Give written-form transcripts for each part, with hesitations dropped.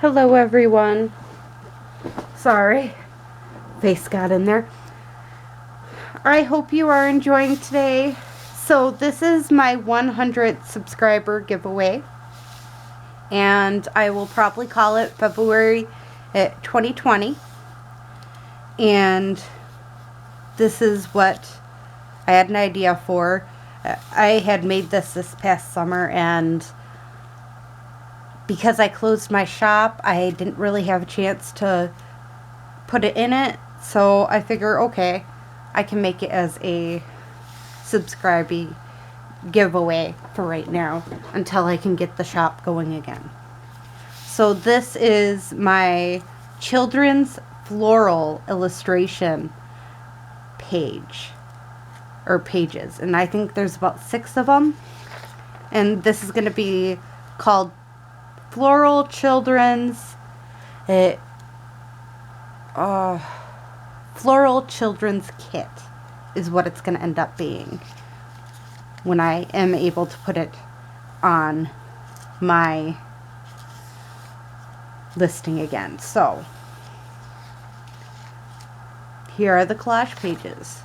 Hello everyone. Sorry, face got in there. I hope you are enjoying today. So this is my 100th subscriber giveaway, and I will probably call it February 2020. And this is what I had an idea for. I had made this past summer, and because I closed my shop, I didn't really have a chance to put it in it. So I figure, okay, I can make it as a subscribing giveaway for right now until I can get the shop going again. So this is my children's floral illustration page, or pages, and I think there's about 6 of them, and this is going to be called Floral Children's Floral Children's Kit is what it's going to end up being when I am able to put it on my listing again. So here are the collage pages.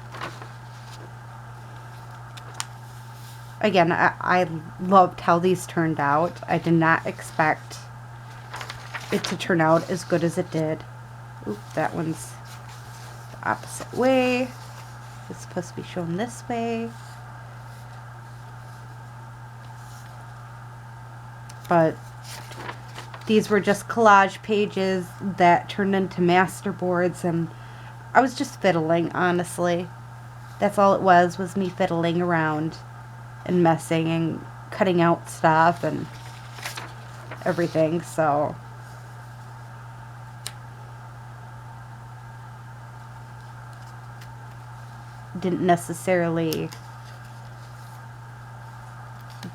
Again, I loved how these turned out. I did not expect it to turn out as good as it did. Oop, that one's the opposite way. It's supposed to be shown this way. But these were just collage pages that turned into masterboards, and I was just fiddling, honestly. That's all it was me fiddling around and messing and cutting out stuff and everything. So didn't necessarily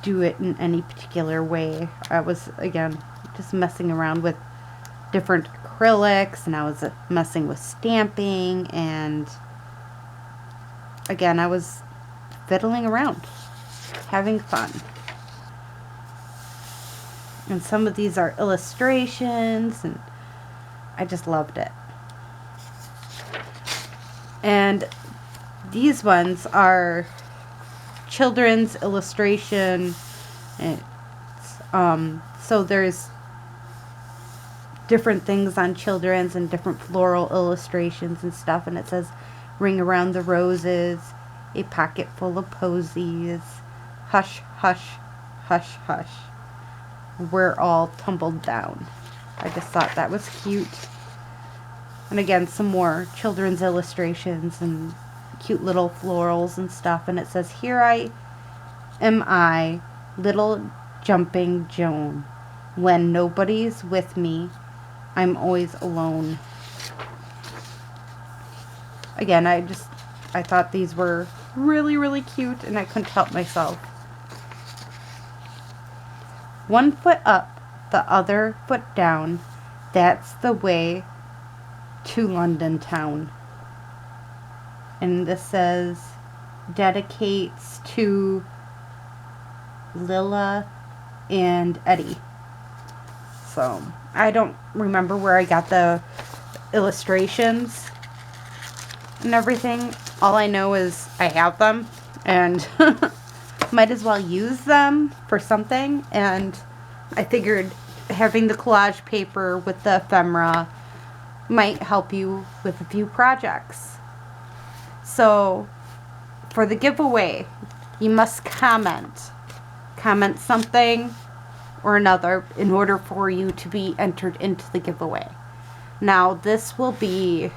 do it in any particular way. I was, again, just messing around with different acrylics, and I was messing with stamping, and again, I was fiddling around, having fun. And some of these are illustrations, and I just loved it. And these ones are children's illustration. So there's different things on children's and different floral illustrations and stuff, and it says ring around the roses, a pocket full of posies, hush hush hush hush, we're all tumbled down. I just thought that was cute. And again, some more children's illustrations and cute little florals and stuff, and it says, here I am, little jumping Joan, when nobody's with me, I'm always alone. Again, I thought these were really, really cute, and I couldn't help myself. One foot up, the other foot down, that's the way to London town. And this says, dedicates to Lilla and Eddie. So I don't remember where I got the illustrations and everything. All I know is I have them, and might as well use them for something. And I figured having the collage paper with the ephemera might help you with a few projects. So for the giveaway, you must comment something or another in order for you to be entered into the giveaway. Now, this will be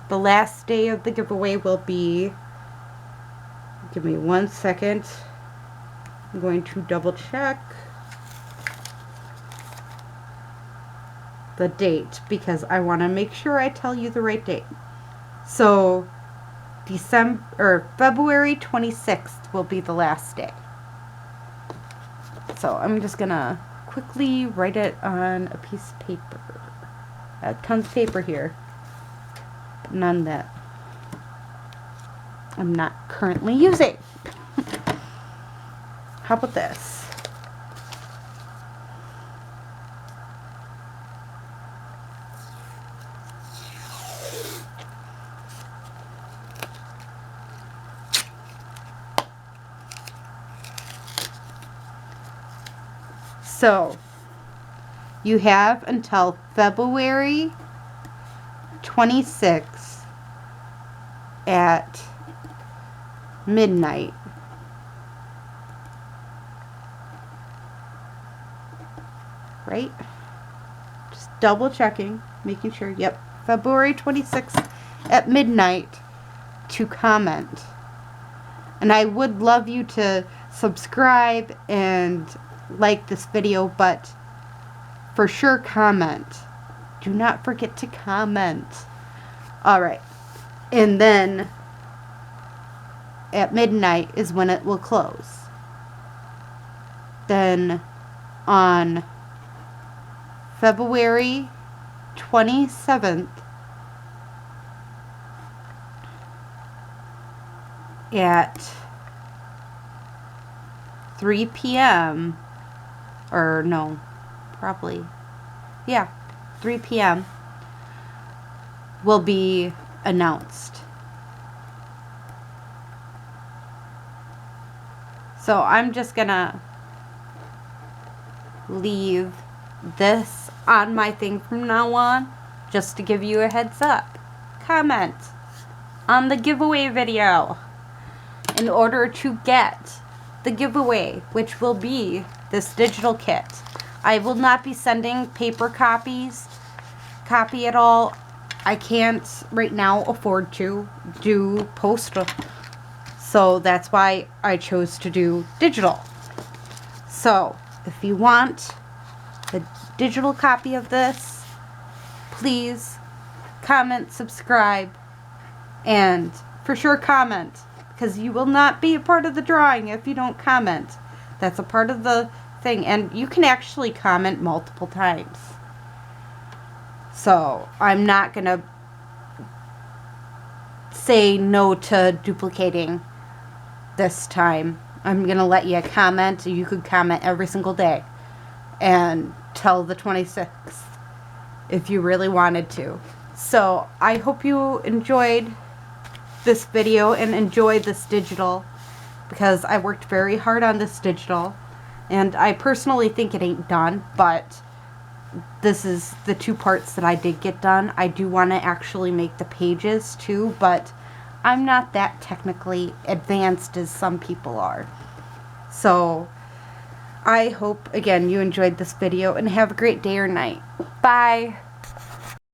the last day of the giveaway. Will be, give me 1 second, I'm going to double check the date because I want to make sure I tell you the right date. So February 26th will be the last day. So I'm just gonna quickly write it on a piece of paper. I have tons of paper here, but none that I'm not currently using. How about this? So, you have until February 26th at midnight. Right? Just double checking, making sure. Yep, February 26th at midnight to comment. And I would love you to subscribe and like this video, but for sure comment. Do not forget to comment. Alright. And then at midnight is when it will close. Then on February 27th at 3 p.m. or no, probably, yeah, 3 p.m. will be announced. So I'm just gonna leave this on my thing from now on, just to give you a heads up. Comment on the giveaway video in order to get the giveaway, which will be this digital kit. I will not be sending paper copy at all. I can't right now afford to do postal, so that's why I chose to do digital. So if you want a digital copy of this, please comment, subscribe, and for sure comment, because you will not be a part of the drawing if you don't comment. That's a part of the thing, and you can actually comment multiple times. So I'm not gonna say no to duplicating this time. I'm gonna let you comment. You could comment every single day and till the 26th if you really wanted to. So I hope you enjoyed this video and enjoyed this digital, because I worked very hard on this digital, and I personally think it ain't done, but this is the 2 parts that I did get done. I do want to actually make the pages too, but I'm not that technically advanced as some people are. So I hope, again, you enjoyed this video, and have a great day or night. Bye!